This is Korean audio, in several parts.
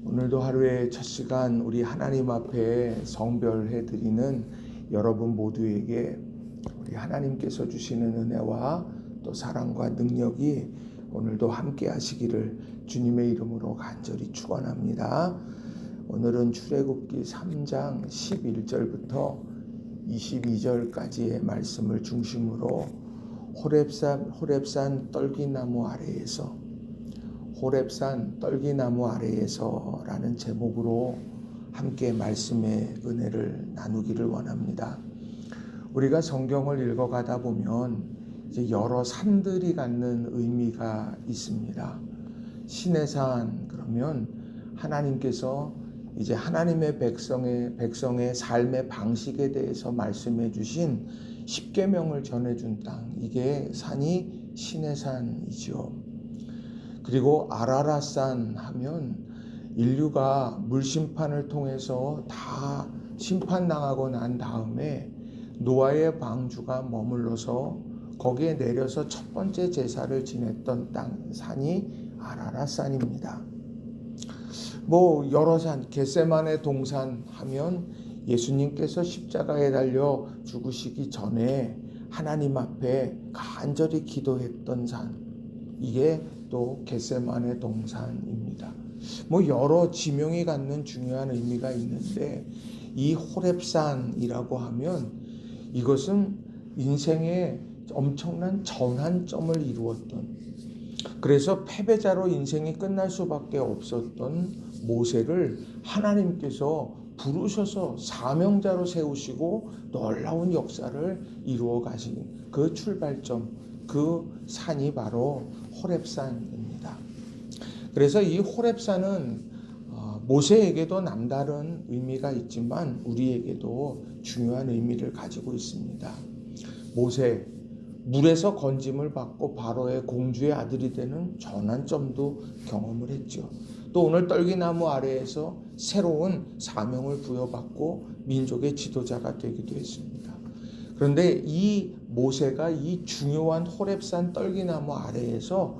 오늘도 하루의 첫 시간 우리 하나님 앞에 성별해 드리는 여러분 모두에게 우리 하나님께서 주시는 은혜와 또 사랑과 능력이 오늘도 함께 하시기를 주님의 이름으로 간절히 축원합니다. 오늘은 출애굽기 3장 11절부터 22절까지의 말씀을 중심으로 호렙산 떨기나무 아래에서 라는 제목으로 함께 말씀의 은혜를 나누기를 원합니다. 우리가 성경을 읽어가다 보면 이제 여러 산들이 갖는 의미가 있습니다. 신의 산 그러면 하나님께서 이제 하나님의 백성의 삶의 방식에 대해서 말씀해 주신 십계명을 전해준 땅, 이게 산이 신의 산이죠. 그리고 아라랏산 하면 인류가 물심판을 통해서 다 심판당하고 난 다음에 노아의 방주가 머물러서 거기에 내려서 첫 번째 제사를 지냈던 땅, 산이 아라랏산입니다. 여러 산, 겟세마네 동산 하면 예수님께서 십자가에 달려 죽으시기 전에 하나님 앞에 간절히 기도했던 산, 이게 또 겟세마네 동산입니다. 여러 지명이 갖는 중요한 의미가 있는데 이 호렙산이라고 하면 이것은 인생의 엄청난 전환점을 이루었던, 그래서 패배자로 인생이 끝날 수밖에 없었던 모세를 하나님께서 부르셔서 사명자로 세우시고 놀라운 역사를 이루어 가신 그 출발점, 그 산이 바로 호렙산입니다. 그래서 이 호렙산은 모세에게도 남다른 의미가 있지만 우리에게도 중요한 의미를 가지고 있습니다. 모세, 물에서 건짐을 받고 바로의 공주의 아들이 되는 전환점도 경험을 했죠. 또 오늘 떨기나무 아래에서 새로운 사명을 부여받고 민족의 지도자가 되기도 했습니다. 그런데 이 모세가 이 중요한 호렙산 떨기나무 아래에서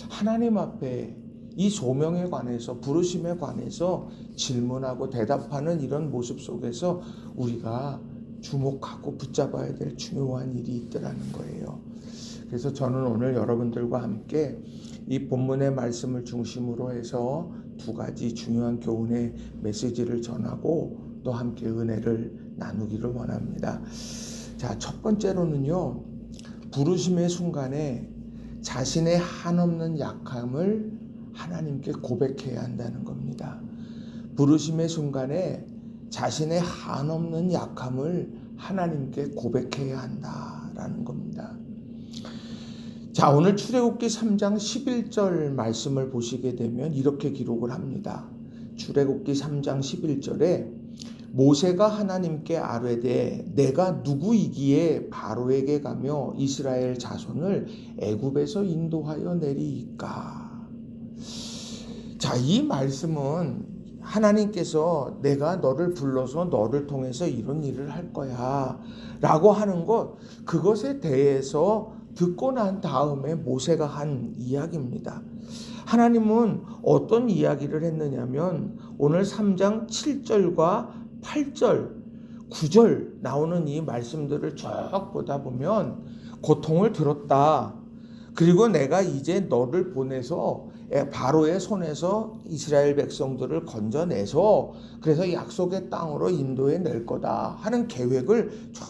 하나님 앞에 이 소명에 관해서, 부르심에 관해서 질문하고 대답하는 이런 모습 속에서 우리가 주목하고 붙잡아야 될 중요한 일이 있더라는 거예요. 그래서 저는 오늘 여러분들과 함께 이 본문의 말씀을 중심으로 해서 두 가지 중요한 교훈의 메시지를 전하고 또 함께 은혜를 나누기를 원합니다. 자, 첫 번째로는요, 부르심의 순간에 자신의 한없는 약함을 하나님께 고백해야 한다는 겁니다. 부르심의 순간에 자신의 한없는 약함을 하나님께 고백해야 한다라는 겁니다. 자, 오늘 출애굽기 3장 11절 말씀을 보시게 되면 이렇게 기록을 합니다. 출애굽기 3장 11절에 모세가 하나님께 아뢰되 내가 누구이기에 바로에게 가며 이스라엘 자손을 애굽에서 인도하여 내리이까. 자, 이 말씀은 하나님께서 내가 너를 불러서 너를 통해서 이런 일을 할 거야 라고 하는 것, 그것에 대해서 듣고 난 다음에 모세가 한 이야기입니다. 하나님은 어떤 이야기를 했느냐면 오늘 3장 7절과 8절, 9절 나오는 이 말씀들을 쭉 보다 보면 고통을 들었다. 그리고 내가 이제 너를 보내서 바로의 손에서 이스라엘 백성들을 건져내서 그래서 약속의 땅으로 인도해 낼 거다 하는 계획을 쭉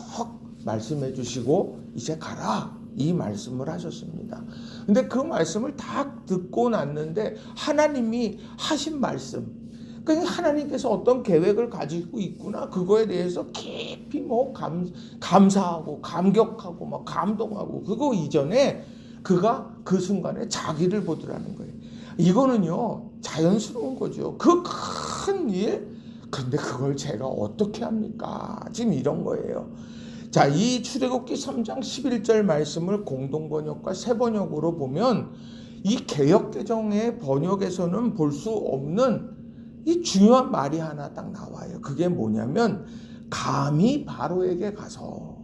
말씀해 주시고 이제 가라, 이 말씀을 하셨습니다. 근데 그 말씀을 다 듣고 났는데 하나님이 하신 말씀, 그러니까 하나님께서 어떤 계획을 가지고 있구나, 그거에 대해서 깊이 감사하고 감격하고 감동하고, 그거 이전에 그가 그 순간에 자기를 보더라는 거예요. 이거는요 자연스러운 거죠. 그 큰 일, 근데 그걸 제가 어떻게 합니까? 지금 이런 거예요. 자, 이 출애굽기 3장 11절 말씀을 공동번역과 새번역으로 보면 이 개역개정의 번역에서는 볼 수 없는 이 중요한 말이 하나 딱 나와요. 그게 뭐냐면 감히 바로에게 가서,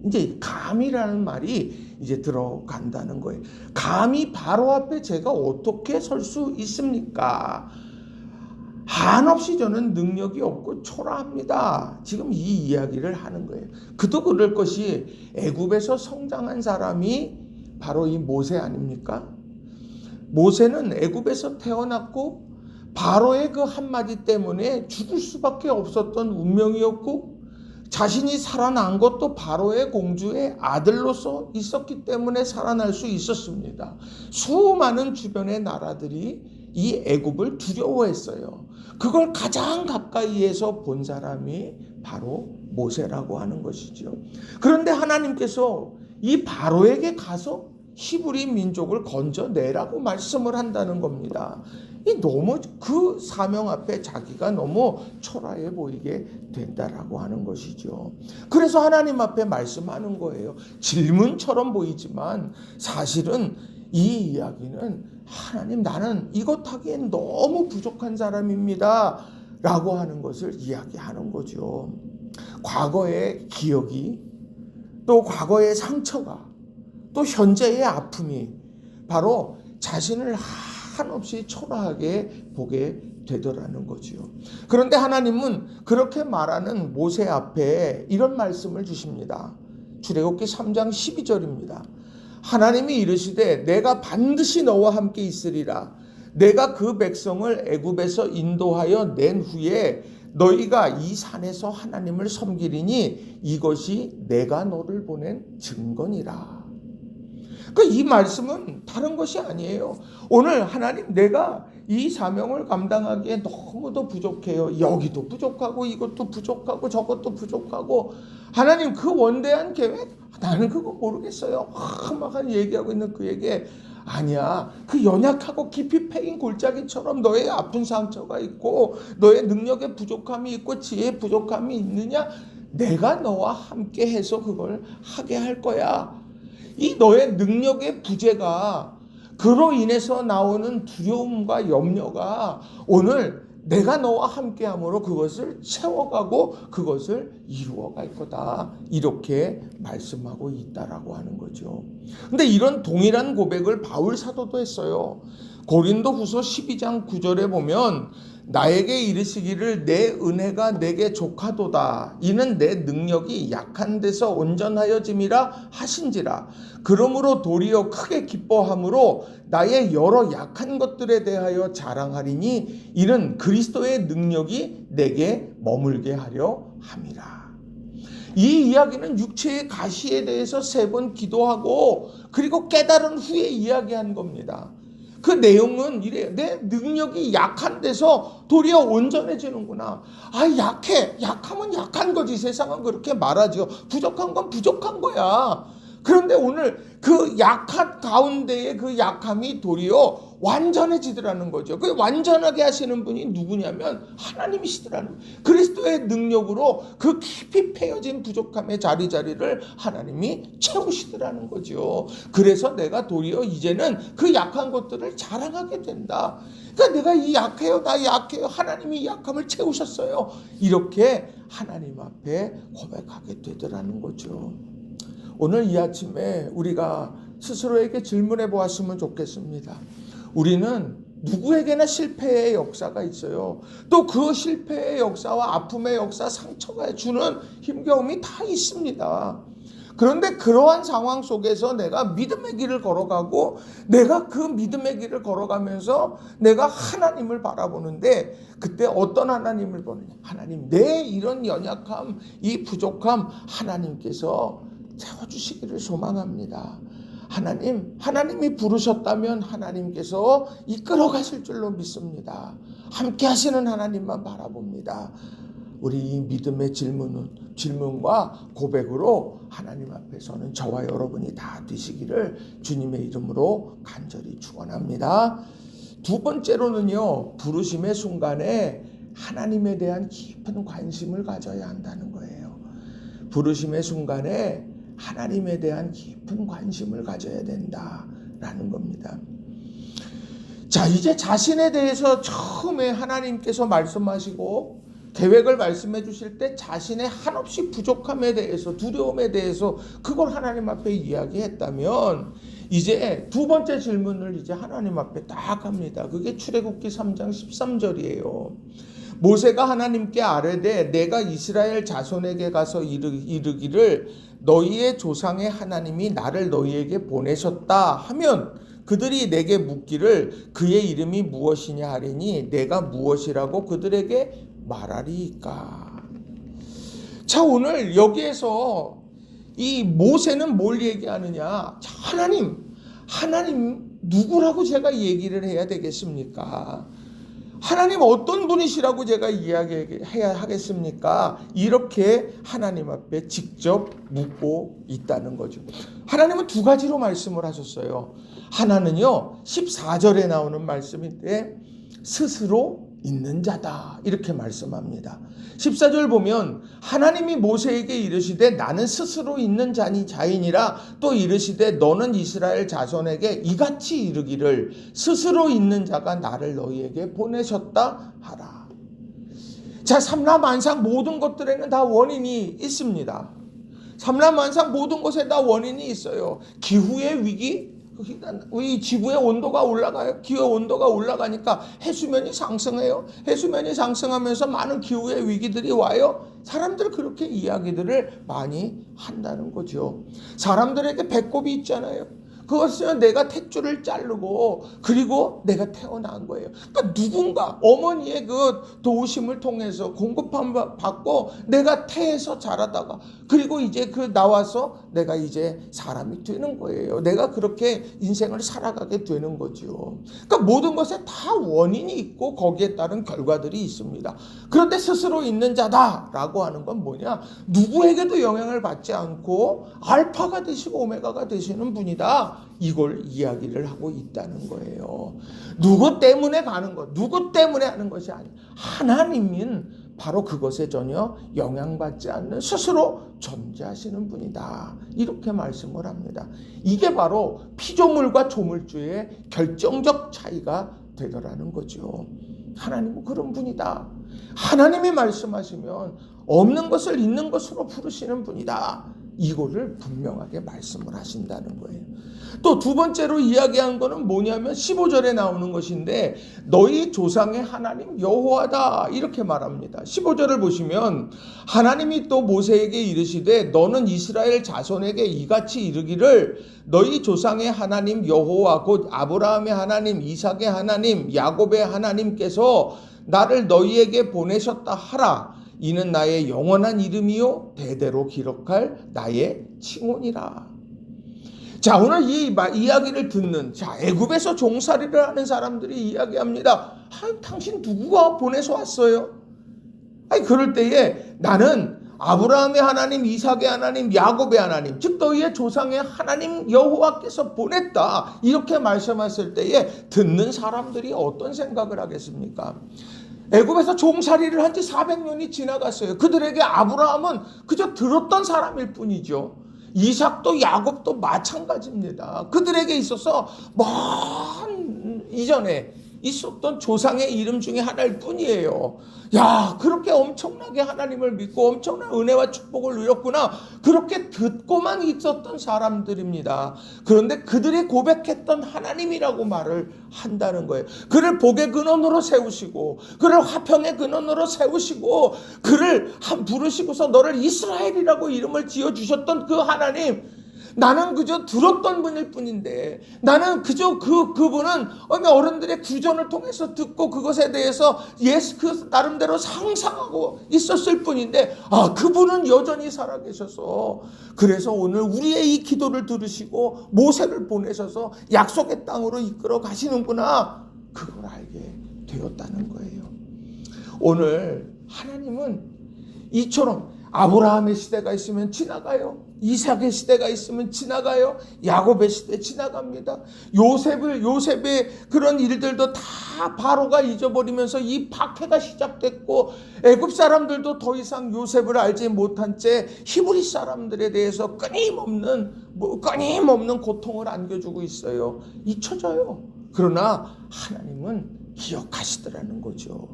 이제 감이라는 말이 이제 들어간다는 거예요. 감히 바로 앞에 제가 어떻게 설 수 있습니까? 한없이 저는 능력이 없고 초라합니다. 지금 이 이야기를 하는 거예요. 그도 그럴 것이 애굽에서 성장한 사람이 바로 이 모세 아닙니까? 모세는 애굽에서 태어났고 바로의 그 한마디 때문에 죽을 수밖에 없었던 운명이었고, 자신이 살아난 것도 바로의 공주의 아들로서 있었기 때문에 살아날 수 있었습니다. 수많은 주변의 나라들이 이 애굽을 두려워했어요. 그걸 가장 가까이에서 본 사람이 바로 모세라고 하는 것이죠. 그런데 하나님께서 이 바로에게 가서 히브리 민족을 건져내라고 말씀을 한다는 겁니다. 너무 그 사명 앞에 자기가 너무 초라해 보이게 된다라고 하는 것이죠. 그래서 하나님 앞에 말씀하는 거예요. 질문처럼 보이지만 사실은 이 이야기는 하나님, 나는 이것 하기엔 너무 부족한 사람입니다 라고 하는 것을 이야기하는 거죠. 과거의 기억이, 또 과거의 상처가, 또 현재의 아픔이 바로 자신을 한없이 초라하게 보게 되더라는 거지요. 그런데 하나님은 그렇게 말하는 모세 앞에 이런 말씀을 주십니다. 출애굽기 3장 12절입니다. 하나님이 이르시되 내가 반드시 너와 함께 있으리라. 내가 그 백성을 애굽에서 인도하여 낸 후에 너희가 이 산에서 하나님을 섬기리니 이것이 내가 너를 보낸 증거니라. 이 말씀은 다른 것이 아니에요. 오늘 하나님, 내가 이 사명을 감당하기에 너무도 부족해요. 여기도 부족하고 이것도 부족하고 저것도 부족하고, 하나님 그 원대한 계획 나는 그거 모르겠어요. 막 얘기하고 있는 그에게, 아니야, 그 연약하고 깊이 패인 골짜기처럼 너의 아픈 상처가 있고 너의 능력의 부족함이 있고 지혜의 부족함이 있느냐? 내가 너와 함께 해서 그걸 하게 할 거야. 이 너의 능력의 부재가, 그로 인해서 나오는 두려움과 염려가 오늘 내가 너와 함께함으로 그것을 채워가고 그것을 이루어갈 거다, 이렇게 말씀하고 있다라고 하는 거죠. 근데 이런 동일한 고백을 바울 사도도 했어요. 고린도후서 12장 9절에 보면 나에게 이르시기를 내 은혜가 내게 족하도다. 이는 내 능력이 약한 데서 온전하여짐이라 하신지라. 그러므로 도리어 크게 기뻐함으로 나의 여러 약한 것들에 대하여 자랑하리니 이는 그리스도의 능력이 내게 머물게 하려 함이라. 이 이야기는 육체의 가시에 대해서 3번 기도하고 그리고 깨달은 후에 이야기한 겁니다. 그 내용은 이래요. 내 능력이 약한 데서 도리어 온전해지는구나. 약해. 약하면 약한 거지. 세상은 그렇게 말하죠. 부족한 건 부족한 거야. 그런데 오늘 그 약한 가운데의 그 약함이 도리어 완전해지더라는 거죠. 그 완전하게 하시는 분이 누구냐면 하나님이시더라는 거예요. 그리스도의 능력으로 그 깊이 패여진 부족함의 자리를 하나님이 채우시더라는 거죠. 그래서 내가 도리어 이제는 그 약한 것들을 자랑하게 된다. 그러니까 내가 이 약해요, 나 약해요, 하나님이 이 약함을 채우셨어요, 이렇게 하나님 앞에 고백하게 되더라는 거죠. 오늘 이 아침에 우리가 스스로에게 질문해 보았으면 좋겠습니다. 우리는 누구에게나 실패의 역사가 있어요. 또 그 실패의 역사와 아픔의 역사, 상처가 주는 힘겨움이 다 있습니다. 그런데 그러한 상황 속에서 내가 믿음의 길을 걸어가고, 내가 그 믿음의 길을 걸어가면서 내가 하나님을 바라보는데, 그때 어떤 하나님을 보느냐? 하나님, 내 이런 연약함, 이 부족함 하나님께서 채워주시기를 소망합니다. 하나님이 부르셨다면 하나님께서 이끌어 가실 줄로 믿습니다. 함께 하시는 하나님만 바라봅니다. 우리 이 믿음의 질문과 고백으로 하나님 앞에서는 저와 여러분이 다 되시기를 주님의 이름으로 간절히 축원합니다. 2번째로는요, 부르심의 순간에 하나님에 대한 깊은 관심을 가져야 한다는 거예요. 부르심의 순간에 하나님에 대한 깊은 관심을 가져야 된다라는 겁니다. 자, 이제 자신에 대해서 처음에 하나님께서 말씀하시고 계획을 말씀해 주실 때 자신의 한없이 부족함에 대해서, 두려움에 대해서 그걸 하나님 앞에 이야기했다면, 이제 두 번째 질문을 이제 하나님 앞에 딱 합니다. 그게 출애굽기 3장 13절이에요. 모세가 하나님께 아뢰되 내가 이스라엘 자손에게 가서 이르기를 너희의 조상의 하나님이 나를 너희에게 보내셨다 하면 그들이 내게 묻기를 그의 이름이 무엇이냐 하리니 내가 무엇이라고 그들에게 말하리이까. 자, 오늘 여기에서 이 모세는 뭘 얘기하느냐? 자, 하나님 누구라고 제가 얘기를 해야 되겠습니까? 하나님 어떤 분이시라고 제가 이야기해야 하겠습니까? 이렇게 하나님 앞에 직접 묻고 있다는 거죠. 하나님은 두 가지로 말씀을 하셨어요. 하나는요, 14절에 나오는 말씀인데 스스로 있는 자다 이렇게 말씀합니다. 14절 보면 하나님이 모세에게 이르시되 나는 스스로 있는 자이니라 또 이르시되 너는 이스라엘 자손에게 이같이 이르기를 스스로 있는 자가 나를 너희에게 보내셨다 하라. 자, 삼라만상 모든 것들에는 다 원인이 있습니다. 삼라만상 모든 것에 다 원인이 있어요. 기후의 위기, 이 지구의 온도가 올라가요. 기후 온도가 올라가니까 해수면이 상승해요. 해수면이 상승하면서 많은 기후의 위기들이 와요. 사람들 그렇게 이야기들을 많이 한다는 거죠. 사람들에게 배꼽이 있잖아요. 그것은 내가 탯줄을 자르고 그리고 내가 태어난 거예요. 그러니까 누군가 어머니의 그 도우심을 통해서 공급함 받고 내가 태에서 자라다가 그리고 이제 그 나와서 내가 이제 사람이 되는 거예요. 내가 그렇게 인생을 살아가게 되는 거죠. 그러니까 모든 것에 다 원인이 있고 거기에 따른 결과들이 있습니다. 그런데 스스로 있는 자다라고 하는 건 뭐냐? 누구에게도 영향을 받지 않고 알파가 되시고 오메가가 되시는 분이다. 이걸 이야기를 하고 있다는 거예요. 누구 때문에 가는 것, 누구 때문에 하는 것이 아니에요. 하나님은 바로 그것에 전혀 영향받지 않는 스스로 존재하시는 분이다. 이렇게 말씀을 합니다. 이게 바로 피조물과 조물주의 결정적 차이가 되더라는 거죠. 하나님은 그런 분이다. 하나님이 말씀하시면 없는 것을 있는 것으로 부르시는 분이다. 이거를 분명하게 말씀을 하신다는 거예요. 또 두 번째로 이야기한 거는 뭐냐면 15절에 나오는 것인데 너희 조상의 하나님 여호와다 이렇게 말합니다. 15절을 보시면 하나님이 또 모세에게 이르시되 너는 이스라엘 자손에게 이같이 이르기를 너희 조상의 하나님 여호와 곧 아브라함의 하나님 이삭의 하나님 야곱의 하나님께서 나를 너희에게 보내셨다 하라. 이는 나의 영원한 이름이요 대대로 기록할 나의 칭혼이라. 자, 오늘 이 이야기를 듣는 애굽에서 종살이를 하는 사람들이 이야기합니다. 당신 누구가 보내서 왔어요? 그럴 때에 나는 아브라함의 하나님, 이삭의 하나님, 야곱의 하나님, 즉 너희의 조상의 하나님 여호와께서 보냈다. 이렇게 말씀했을 때에 듣는 사람들이 어떤 생각을 하겠습니까? 애굽에서 종살이를 한 지 400년이 지나갔어요. 그들에게 아브라함은 그저 들었던 사람일 뿐이죠. 이삭도 야곱도 마찬가지입니다. 그들에게 있어서 먼 이전에 있었던 조상의 이름 중에 하나일 뿐이에요. 야, 그렇게 엄청나게 하나님을 믿고 엄청난 은혜와 축복을 누렸구나. 그렇게 듣고만 있었던 사람들입니다. 그런데 그들이 고백했던 하나님이라고 말을 한다는 거예요. 그를 복의 근원으로 세우시고 그를 화평의 근원으로 세우시고 그를 부르시고서 너를 이스라엘이라고 이름을 지어주셨던 그 하나님, 나는 그저 들었던 분일 뿐인데 나는 그저 그분은 어른들의 구전을 통해서 듣고 그것에 대해서 그 나름대로 상상하고 있었을 뿐인데 그분은 여전히 살아계셔서 그래서 오늘 우리의 이 기도를 들으시고 모세를 보내셔서 약속의 땅으로 이끌어 가시는구나, 그걸 알게 되었다는 거예요. 오늘 하나님은 이처럼 아브라함의 시대가 있으면 지나가요. 이삭의 시대가 있으면 지나가요. 야곱의 시대 지나갑니다. 요셉의 그런 일들도 다 바로가 잊어버리면서 이 박해가 시작됐고 애굽 사람들도 더 이상 요셉을 알지 못한 채 히브리 사람들에 대해서 끊임없는 고통을 안겨주고 있어요. 잊혀져요. 그러나 하나님은 기억하시더라는 거죠.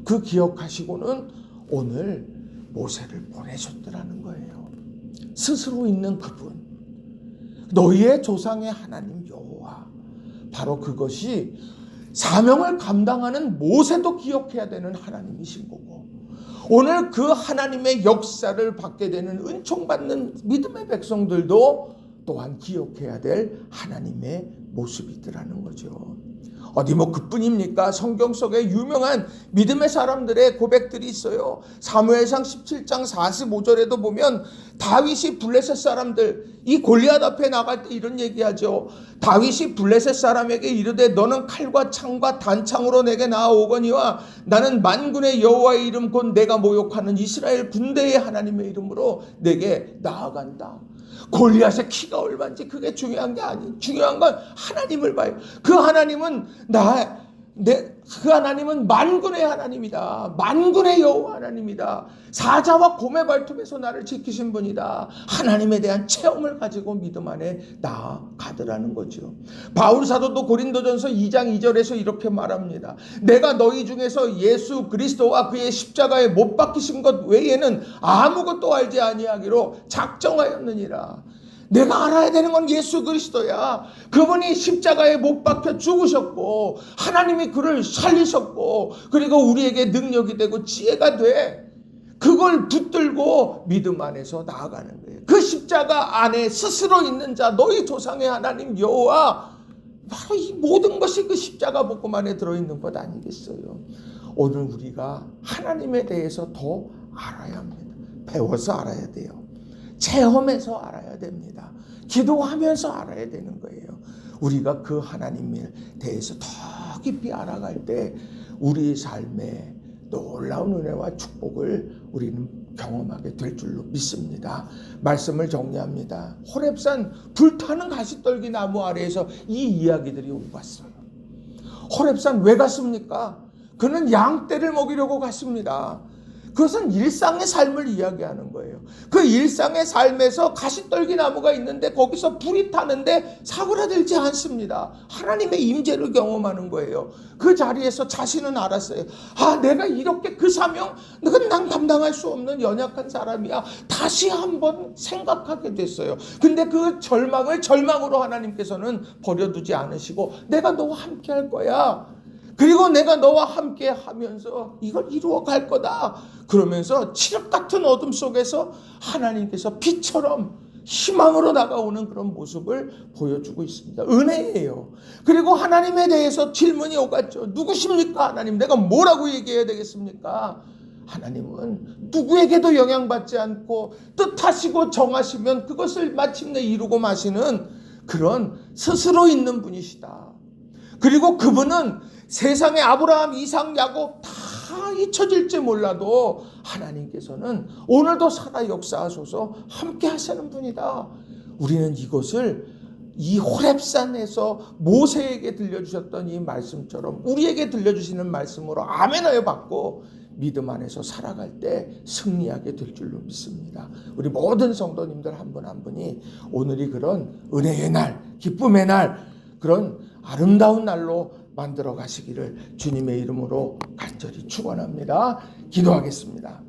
그 기억하시고는 오늘 모세를 보내셨더라는 거예요. 스스로 있는 그분. 너희의 조상의 하나님 여호와. 바로 그것이 사명을 감당하는 모세도 기억해야 되는 하나님이신 거고, 오늘 그 하나님의 역사를 받게 되는 은총받는 믿음의 백성들도 또한 기억해야 될 하나님의 모습이더라는 거죠. 어디 뭐 그뿐입니까? 성경 속에 유명한 믿음의 사람들의 고백들이 있어요. 사무엘상 17장 45절에도 보면 다윗이 블레셋 사람들, 이 골리앗 앞에 나갈 때 이런 얘기하죠. 다윗이 블레셋 사람에게 이르되 너는 칼과 창과 단창으로 내게 나아오거니와 나는 만군의 여호와의 이름 곧 내가 모욕하는 이스라엘 군대의 하나님의 이름으로 내게 나아간다. 골리앗의 키가 얼마인지 그게 중요한 게 아니에요. 중요한 건 하나님을 봐요. 그 하나님은 그 하나님은 만군의 하나님이다. 만군의 여호와 하나님이다. 사자와 곰의 발톱에서 나를 지키신 분이다. 하나님에 대한 체험을 가지고 믿음 안에 나아가더라는 거죠. 바울 사도도 고린도전서 2장 2절에서 이렇게 말합니다. 내가 너희 중에서 예수 그리스도와 그의 십자가에 못 박히신 것 외에는 아무것도 알지 아니하기로 작정하였느니라. 내가 알아야 되는 건 예수 그리스도야. 그분이 십자가에 못 박혀 죽으셨고 하나님이 그를 살리셨고 그리고 우리에게 능력이 되고 지혜가 돼. 그걸 붙들고 믿음 안에서 나아가는 거예요. 그 십자가 안에 스스로 있는 자, 너희 조상의 하나님 여호와, 바로 이 모든 것이 그 십자가 복음 안에 들어있는 것 아니겠어요? 오늘 우리가 하나님에 대해서 더 알아야 합니다. 배워서 알아야 돼요. 체험해서 알아야 됩니다. 기도하면서 알아야 되는 거예요. 우리가 그 하나님에 대해서 더 깊이 알아갈 때 우리 삶에 놀라운 은혜와 축복을 우리는 경험하게 될 줄로 믿습니다. 말씀을 정리합니다. 호렙산 불타는 가시떨기 나무 아래에서 이 이야기들이 오고 갔어요. 호렙산 왜 갔습니까? 그는 양떼를 먹이려고 갔습니다. 그것은 일상의 삶을 이야기하는 거예요. 그 일상의 삶에서 가시떨기 나무가 있는데 거기서 불이 타는데 사그라들지 않습니다. 하나님의 임재를 경험하는 거예요. 그 자리에서 자신은 알았어요. 내가 이렇게 그 사명, 난 감당할 수 없는 연약한 사람이야. 다시 한번 생각하게 됐어요. 근데 그 절망을 절망으로 하나님께서는 버려두지 않으시고 내가 너와 함께 할 거야. 그리고 내가 너와 함께 하면서 이걸 이루어 갈 거다. 그러면서 칠흑 같은 어둠 속에서 하나님께서 빛처럼 희망으로 다가오는 그런 모습을 보여주고 있습니다. 은혜예요. 그리고 하나님에 대해서 질문이 오갔죠. 누구십니까? 하나님, 내가 뭐라고 얘기해야 되겠습니까? 하나님은 누구에게도 영향받지 않고 뜻하시고 정하시면 그것을 마침내 이루고 마시는 그런 스스로 있는 분이시다. 그리고 그분은 세상에 아브라함, 이삭, 야곱 다 잊혀질지 몰라도 하나님께서는 오늘도 살아 역사하소서 함께 하시는 분이다. 우리는 이것을 이 호렙산에서 모세에게 들려주셨던 이 말씀처럼 우리에게 들려주시는 말씀으로 아멘하여 받고 믿음 안에서 살아갈 때 승리하게 될 줄로 믿습니다. 우리 모든 성도님들 한 분 한 분이 오늘이 그런 은혜의 날, 기쁨의 날, 그런 아름다운 날로 만들어 가시기를 주님의 이름으로 간절히 축원합니다. 기도하겠습니다.